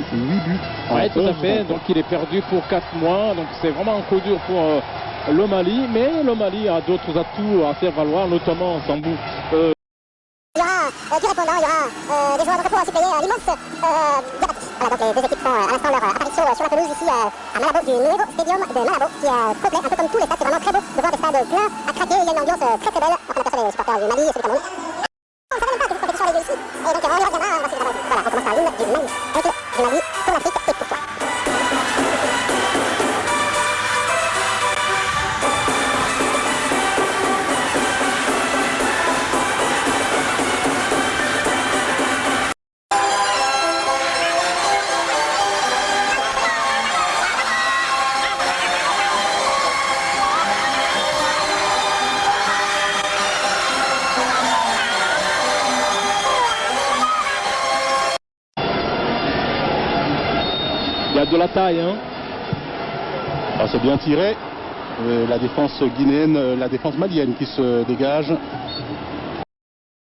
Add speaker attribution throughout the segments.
Speaker 1: pris 8 buts.
Speaker 2: Oui, tout à fait. Donc il est perdu pour 4 mois. Donc c'est vraiment un coup dur pour le Mali. Mais le Mali a d'autres atouts à faire valoir, notamment Sambou.
Speaker 3: Il y aura du répondant, il y aura des joueurs de repos à suppléer l'immense Diabaté. Voilà, donc les deux équipes font à l'instant leur apparition sur la pelouse ici à Malabo, du Nuevo Stadium de Malabo, qui est complet, un peu comme tous les stades. C'est vraiment très beau de voir des stades pleins à craquer. Il y a une ambiance très très belle. Donc on aperçoit les supporters du Mali et ceux du Cameroun. On ne savait même pas que cette compétition avait lieu ici. Et donc on y reviendra, on va suivre là-bas. Voilà, on commence par l'hymne du Mali. Un club du Mali pour l'Afrique et pour toi.
Speaker 2: Il y a de la taille, hein.
Speaker 1: Alors c'est bien tiré. La défense guinéenne, la défense malienne qui se dégage.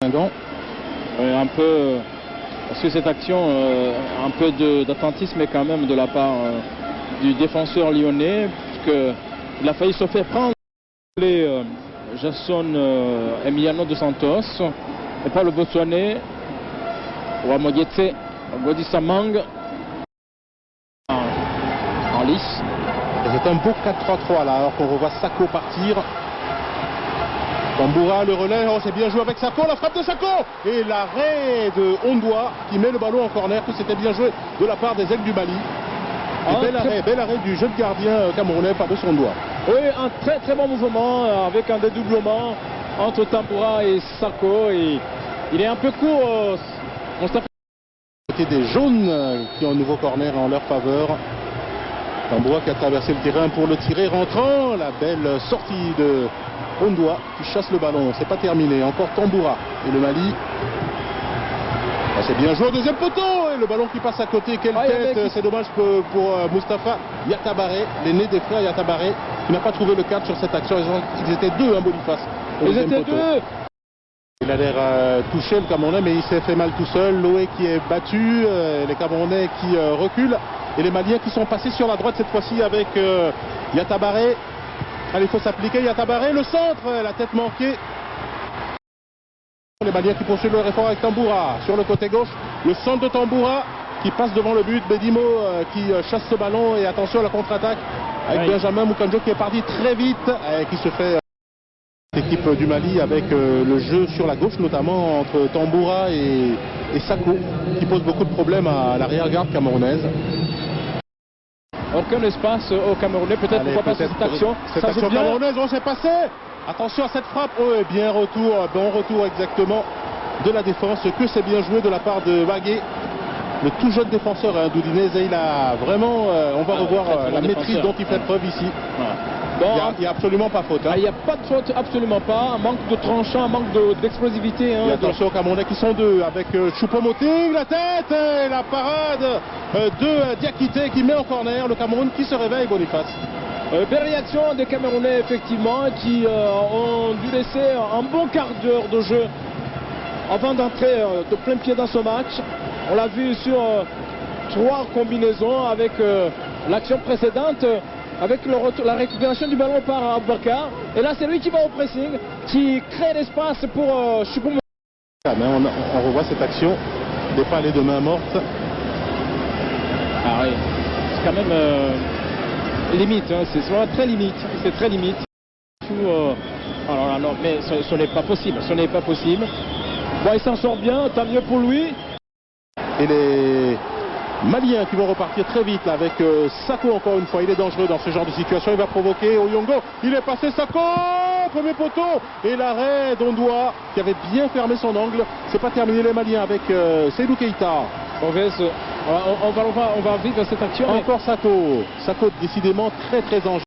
Speaker 1: Un gant.
Speaker 2: Un peu, parce que cette action, un peu d'attentisme quand même de la part du défenseur lyonnais, puisqu'il a failli se faire prendre les Jason Emiliano dos Santos, et pas le Botswanais, Wamodietse Godisamang. En lice.
Speaker 1: C'est un beau 4-3-3 là, alors qu'on revoit Sako partir. Tamboura, le relais, oh, c'est bien joué avec Sako, la frappe de Sako et l'arrêt de Ondoa qui met le ballon en corner, que c'était bien joué de la part des ailes du Mali. Et bel arrêt du jeune gardien camerounais Fabrice Ondoa.
Speaker 2: Oui, un très très bon mouvement avec un dédoublement entre Tamboura et Sako. Et il est un peu court.
Speaker 1: C'était des jaunes qui ont un nouveau corner en leur faveur. Tamboura qui a traversé le terrain pour le tirer rentrant. La belle sortie de Ondoa qui chasse le ballon. C'est pas terminé. Encore Tamboura et le Mali. Ah, c'est bien joué au deuxième poteau. Et le ballon qui passe à côté. Quelle tête. C'est dommage pour Mustapha Yatabaré, l'aîné des frères Yatabaré, qui n'a pas trouvé le cadre sur cette action. Ils étaient deux, hein, Boniface.
Speaker 2: Ils étaient deux.
Speaker 1: Il a l'air touché le Camerounais, mais il s'est fait mal tout seul. Loé qui est battu, les Camerounais qui reculent et les Maliens qui sont passés sur la droite cette fois-ci avec Yatabaré. Allez, il faut s'appliquer. Yatabaré, le centre, la tête manquée. Les Maliens qui poursuivent leur effort avec Tamboura sur le côté gauche. Le centre de Tamboura qui passe devant le but. Bedimo qui chasse ce ballon et attention à la contre-attaque avec Benjamin Mukanjo qui est parti très vite et qui se fait... L'équipe du Mali avec le jeu sur la gauche notamment entre Tamboura et Sako qui pose beaucoup de problèmes à l'arrière-garde camerounaise.
Speaker 2: Aucun espace au Camerounais, peut-être pourquoi pas cette action.
Speaker 1: Cette action camerounaise, on s'est passé. Attention à cette frappe, oh, bien retour, bon retour exactement de la défense, que c'est bien joué de la part de Wagué. Le tout jeune défenseur Doudinez, il a vraiment, on va revoir la maîtrise dont il fait preuve ici. Bon, il n'y a absolument pas faute. Hein.
Speaker 2: Il n'y a pas de faute, absolument pas. Un manque de tranchant, un manque d'explosivité.
Speaker 1: Et attention aux Camerounais qui sont deux avec Choupo-Moting, la tête et la parade de Diakité qui met en corner. Le Cameroun qui se réveille, Boniface.
Speaker 2: Belle réaction des Camerounais, effectivement, qui ont dû laisser un bon quart d'heure de jeu avant d'entrer de plein pied dans ce match. On l'a vu sur 3 combinaisons avec l'action précédente. Avec la récupération du ballon par Aboubacar. Et là, c'est lui qui va au pressing, qui crée l'espace pour Choupo-Moting.
Speaker 1: On revoit cette action, des pas les deux mains mortes.
Speaker 2: Ah oui, c'est quand même limite, hein. C'est vraiment très limite. C'est très limite. Alors là, non, mais ce n'est pas possible. Ce n'est pas possible. Bon, il s'en sort bien, tant mieux pour lui.
Speaker 1: Et les Maliens qui vont repartir très vite là, avec Sako encore une fois. Il est dangereux dans ce genre de situation. Il va provoquer Oyongo. Il est passé Sako, premier poteau. Et l'arrêt d'Ondoa qui avait bien fermé son angle. C'est pas terminé les Maliens avec Seydou Keita.
Speaker 2: On va vivre cette action.
Speaker 1: Encore Sako. Sako décidément très très dangereux.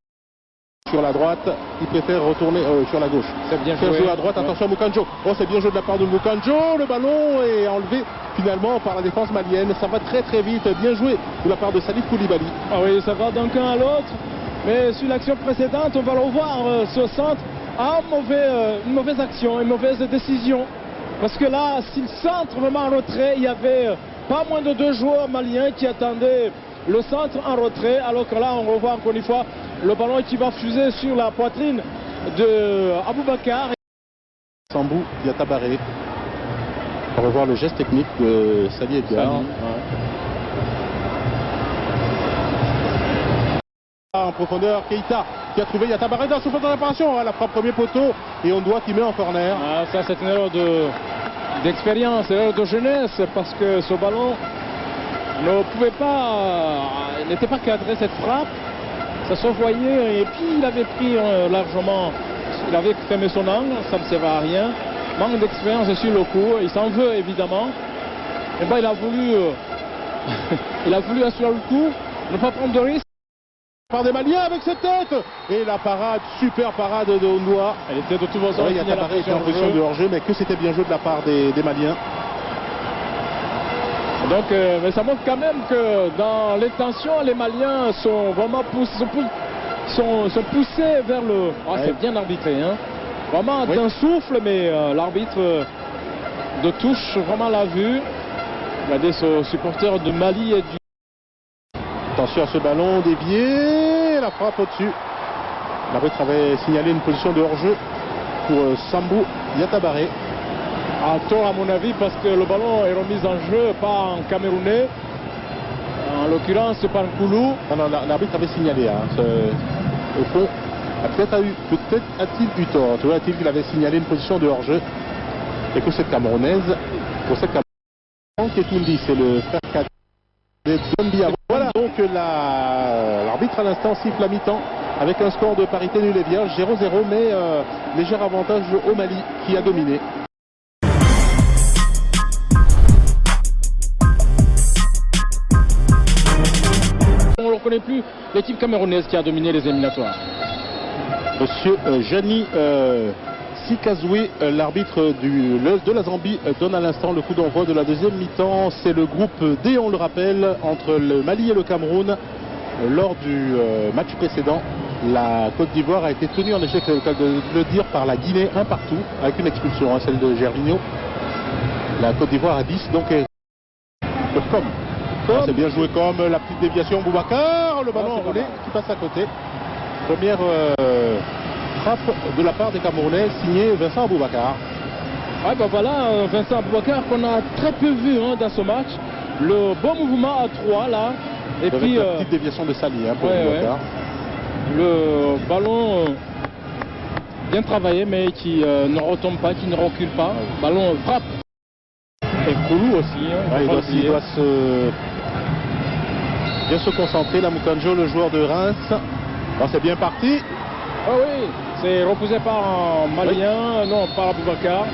Speaker 1: Sur la droite, il préfère retourner sur la gauche.
Speaker 2: C'est bien joué
Speaker 1: à droite, attention à Mukanjo. Oh, c'est bien joué de la part de Mukanjo. Le ballon est enlevé finalement par la défense malienne. Ça va très très vite. Bien joué de la part de Salif Koulibaly.
Speaker 2: Ah oui, ça va d'un camp à l'autre. Mais sur l'action précédente, on va le voir, ce centre a une mauvaise action, une mauvaise décision. Parce que là, s'il centre vraiment en retrait, il y avait pas moins de 2 joueurs maliens qui attendaient le centre en retrait, alors que là on revoit encore une fois le ballon qui va fuser sur la poitrine de Aboubakar.
Speaker 1: Sambou Diatabare. On va revoir le geste technique de Sali Edgar. En profondeur, Keita qui a trouvé Diatabare dans souffle de réparation. La frappe premier poteau et on doit qui met en corner.
Speaker 2: Ah, ça c'est une erreur d'expérience, une erreur de jeunesse, parce que ce ballon ne pouvait pas, n'était pas cadré cette frappe. Ça se voyait et puis il avait pris largement, il avait fermé son angle, ça ne servait à rien. Manque d'expérience sur le coup, il s'en veut évidemment. Et ben il a voulu, il a voulu assurer le coup, ne pas prendre de risque.
Speaker 1: Par des Maliens avec cette tête et la parade, super parade de Ondoa.
Speaker 2: Elle était de toute façon.
Speaker 1: Il y a Tabaré était en position de hors-jeu, mais que c'était bien joué de la part des Maliens.
Speaker 2: Donc, mais ça montre quand même que dans l'intention, les Maliens sont vraiment sont poussés vers le. Ah, c'est bien arbitré, hein. Vraiment d'un souffle, mais l'arbitre de touche vraiment l'a vu. Regardez ce supporter de Mali et du.
Speaker 1: Attention à ce ballon dévié, la frappe au-dessus. L'arbitre avait signalé une position de hors-jeu pour Sambou Diatabare.
Speaker 2: À tort à mon avis, parce que le ballon est remis en jeu, pas en camerounais. En l'occurrence, c'est pas un Koulou.
Speaker 1: Non, l'arbitre avait signalé. Au fond, peut-être a-t-il eu tort. Tu vois, a-t-il qu'il avait signalé une position de hors-jeu et que cette camerounaise, pour cette camerounaise, Ketoundi, c'est le frère cadet de Zambia. Voilà donc l'arbitre à l'instant siffle à mi-temps avec un score de parité nul et vierge 0-0, mais léger avantage au Mali qui a dominé.
Speaker 2: On ne reconnaît plus l'équipe camerounaise qui a dominé les éliminatoires.
Speaker 1: Monsieur Jani Sikazoué, l'arbitre de la Zambie, donne à l'instant le coup d'envoi de la deuxième mi-temps. C'est le groupe D, on le rappelle, entre le Mali et le Cameroun. Lors du match précédent, la Côte d'Ivoire a été tenue en échec, c'est le cas de le dire, par la Guinée, un partout, avec une expulsion, celle de Gervinho. La Côte d'Ivoire a 10, donc c'est bien joué comme la petite déviation Boubacar, le ballon enroulé qui passe à côté. Première frappe de la part des Camerounais, signé Vincent Aboubakar.
Speaker 2: Ouais, ben voilà, Vincent Aboubakar qu'on a très peu vu dans ce match. Le bon mouvement à 3 là. Et
Speaker 1: avec
Speaker 2: puis
Speaker 1: la petite déviation de Sali pour Aboubakar.
Speaker 2: Le ballon bien travaillé, mais qui ne retombe pas, qui ne recule pas. Ballon frappe. Et Koulou aussi.
Speaker 1: Il doit bien se concentrer. La Moukanjo, le joueur de Reims. Bon, c'est bien parti.
Speaker 2: Ah oui, c'est repoussé par un Malien, non, par Aboubakar.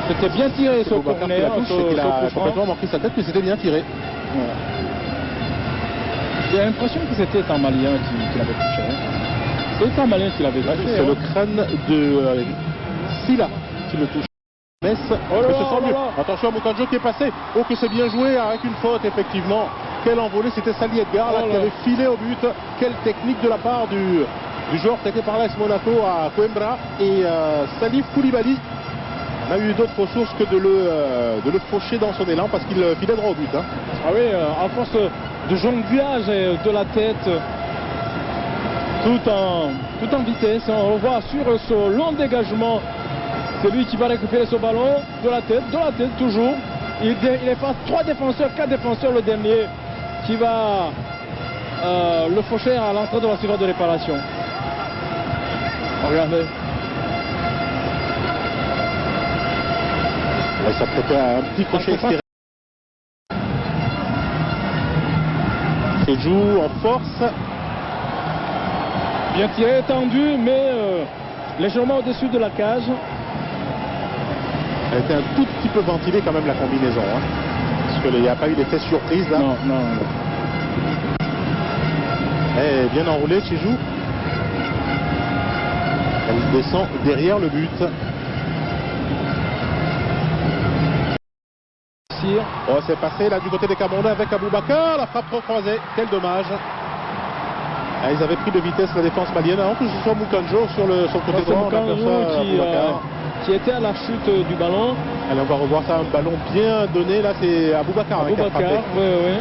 Speaker 2: C'était bien tiré ce corner.
Speaker 1: Il a complètement manqué sa tête, mais c'était bien tiré.
Speaker 2: Ouais. J'ai l'impression que c'était un Malien qui l'avait touché. C'est un Malien qui l'avait touché.
Speaker 1: C'est le crâne de Silla qui le touche. Metz, attention à Moukanjo qui est passé. Oh, que c'est bien joué avec une faute, effectivement. Quelle envolée, c'était Sali Edgar qui avait filé au but. Quelle technique de la part du joueur prêté par l'AS Monaco à Coimbra. Et Salif Koulibaly n'a eu d'autre ressource que de le faucher dans son élan parce qu'il filait droit au but.
Speaker 2: Ah oui, à force de jonglage et de la tête, tout en vitesse. On revoit sur ce long dégagement. C'est lui qui va récupérer ce ballon de la tête toujours. Il efface 3 défenseurs, 4 défenseurs, le dernier qui va le faucher à l'entrée de la surface de réparation. Regardez.
Speaker 1: Il s'apprêtait à un petit crochet extérieur. Se joue en force.
Speaker 2: Bien tiré, tendu, mais légèrement au-dessus de la cage.
Speaker 1: Elle était un tout petit peu ventilée quand même la combinaison. Parce qu'il n'y a pas eu d'effet surprise là.
Speaker 2: Non.
Speaker 1: Elle est bien enroulée, Tchijou. Elle descend derrière le but. Oh, c'est passé là du côté des Camerounais avec Aboubakar. La frappe trop croisée. Quel dommage. Ah, ils avaient pris de vitesse la défense malienne. En plus, ce soit Moukanjo sur son côté droit.
Speaker 2: qui était à la chute du ballon.
Speaker 1: Allez, on va revoir ça, un ballon bien donné. Là, c'est Aboubacar qui a frappé.
Speaker 2: Oui.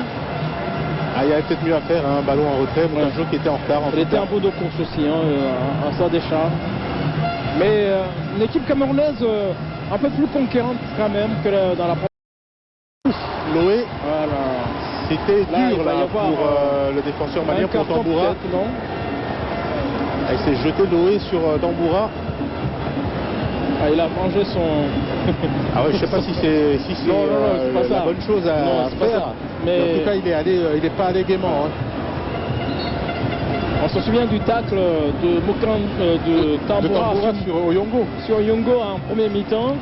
Speaker 1: Ah, il y avait peut-être mieux à faire, hein, un ballon en retrait. Moutanjo qui était en retard.
Speaker 2: Il était un peu de course aussi, à sa décharge. Mais une équipe camerounaise un peu plus conquérante quand même que dans la première.
Speaker 1: Loé,
Speaker 2: Voilà.
Speaker 1: c'était dur là,
Speaker 2: avoir,
Speaker 1: pour le défenseur malien, pour Tamboura. Il s'est jeté Loé sur Tamboura.
Speaker 2: Ah, il a mangé son...
Speaker 1: Ah ouais, je sais pas si c'est la bonne chose à faire. Mais en tout cas, il est pas allé gaiement. Hein.
Speaker 2: On se souvient du tacle de Tamboura
Speaker 1: sur Oyongo.
Speaker 2: Sur Oyongo en premier mi-temps.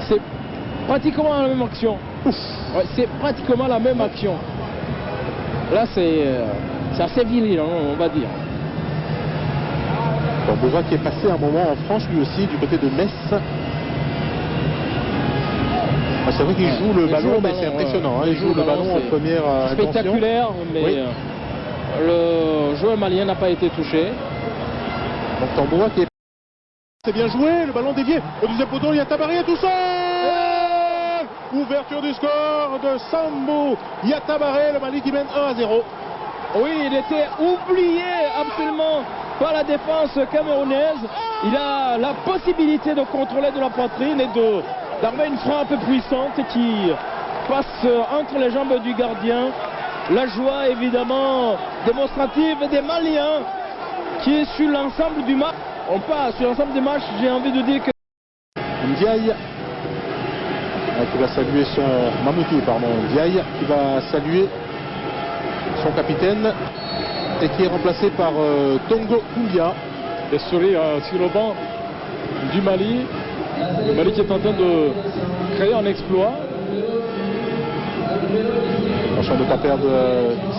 Speaker 2: C'est pratiquement la même action. Ouais, c'est pratiquement la même action. Là, c'est assez viril, on va dire.
Speaker 1: Tamboura qui est passé un moment en France lui aussi du côté de Metz. Ah, c'est vrai qu'il joue le ballon, mais c'est impressionnant. Il joue le ballon en première intention.
Speaker 2: Spectaculaire, mais oui. Le joueur malien n'a pas été touché.
Speaker 1: Donc Tamboura qui est... C'est bien joué, le ballon dévié. Au deuxième poteau, il y a Tabaré tout seul. Ouverture du score de Sambou Yatabaré, le Mali qui mène 1-0.
Speaker 2: Oui, il était oublié absolument par la défense camerounaise. Il a la possibilité de contrôler de la poitrine et d'armer une frappe puissante qui passe entre les jambes du gardien. La joie évidemment démonstrative des Maliens qui est sur l'ensemble du match. On passe sur l'ensemble des matchs, j'ai envie de dire que...
Speaker 1: Ndiaye qui va saluer son... Mamoutou, pardon. Ndiaye qui va saluer son capitaine et qui est remplacé par Tongo Koumbia.
Speaker 2: Et sourire sur le banc du Mali. Le Mali qui est en train de créer un exploit.
Speaker 1: Attention de ne pas perdre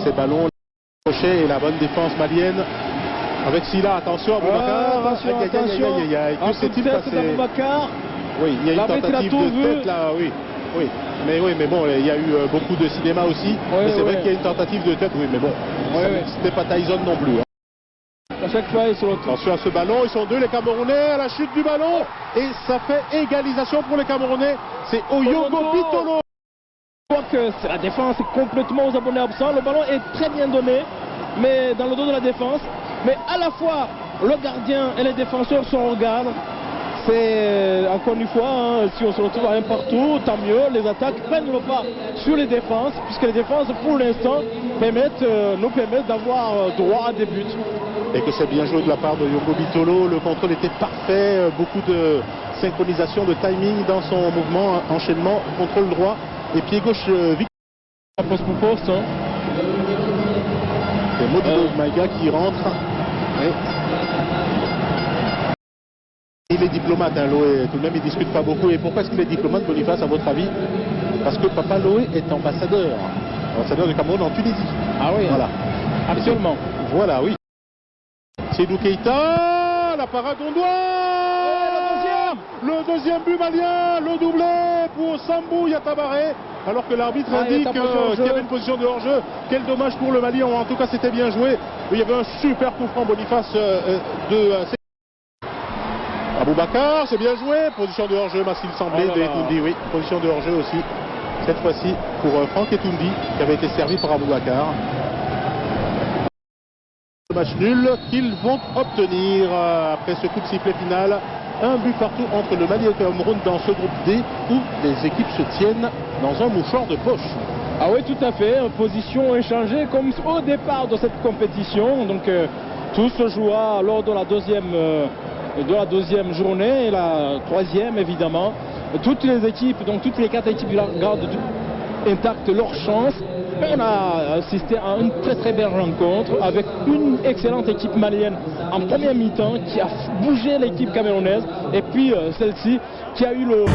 Speaker 1: ses ballons. Le crochet et la bonne défense malienne. Avec Silla, attention Aboubacar.
Speaker 2: Attention.
Speaker 1: Que s'est-il passé? Oui, il y a une tentative de tête là, oui. Mais bon, il y a eu beaucoup de cinéma aussi. Mais c'est vrai qu'il y a une tentative de tête, oui, mais bon. C'était pas Tyson non plus.
Speaker 2: À chaque fois, ils sont...
Speaker 1: Attention à ce ballon, ils sont deux les Camerounais à la chute du ballon. Et ça fait égalisation pour les Camerounais. C'est Oyongo Bitolo.
Speaker 2: Je crois que la défense est complètement aux abonnés absents. Le ballon est très bien donné, mais dans le dos de la défense. Mais à la fois, le gardien et les défenseurs se regardent. C'est encore une fois, si on se retrouve à un partout, tant mieux. Les attaques prennent le pas sur les défenses, puisque les défenses, pour l'instant, nous permettent d'avoir droit à des buts.
Speaker 1: Et que c'est bien joué de la part de Oyongo Bitolo. Le contrôle était parfait. Beaucoup de synchronisation, de timing dans son mouvement. Enchaînement, contrôle droit et pied gauche.
Speaker 2: Poste pour poste.
Speaker 1: C'est Modibo Maïga qui rentre. Il est diplomate, hein, Loé, tout de même il ne discute pas beaucoup. Et pourquoi est-ce qu'il est diplomate, Boniface, à votre avis? Parce que Papa Loé est ambassadeur du Cameroun en Tunisie.
Speaker 2: Ah oui,
Speaker 1: voilà.
Speaker 2: Absolument.
Speaker 1: Voilà, oui. Seydou Keita, la parade le deuxième but malien, le doublé pour Sambou Yatabaré, alors que l'arbitre indique qu'il y avait une position de hors-jeu. Quel dommage pour le Mali, en tout cas c'était bien joué. Il y avait un super coup franc, Boniface de Aboubacar, c'est bien joué, position de hors-jeu, Massil Semblé de Etoundi, oui, position de hors-jeu aussi, cette fois-ci pour Franck Etoundi, qui avait été servi par Aboubacar. Match nul qu'ils vont obtenir après ce coup de sifflet final. Un but partout entre le Mali et le Cameroun dans ce groupe D où les équipes se tiennent dans un mouchoir de poche.
Speaker 2: Ah oui, tout à fait. Position échangée comme au départ de cette compétition. Donc tout se jouera lors de la deuxième journée et la troisième évidemment. Toutes les équipes, donc toutes les 4 équipes gardent intactes leur chance. On a assisté à une très belle rencontre avec une excellente équipe malienne en première mi-temps qui a bougé l'équipe camerounaise et puis celle-ci qui a eu le...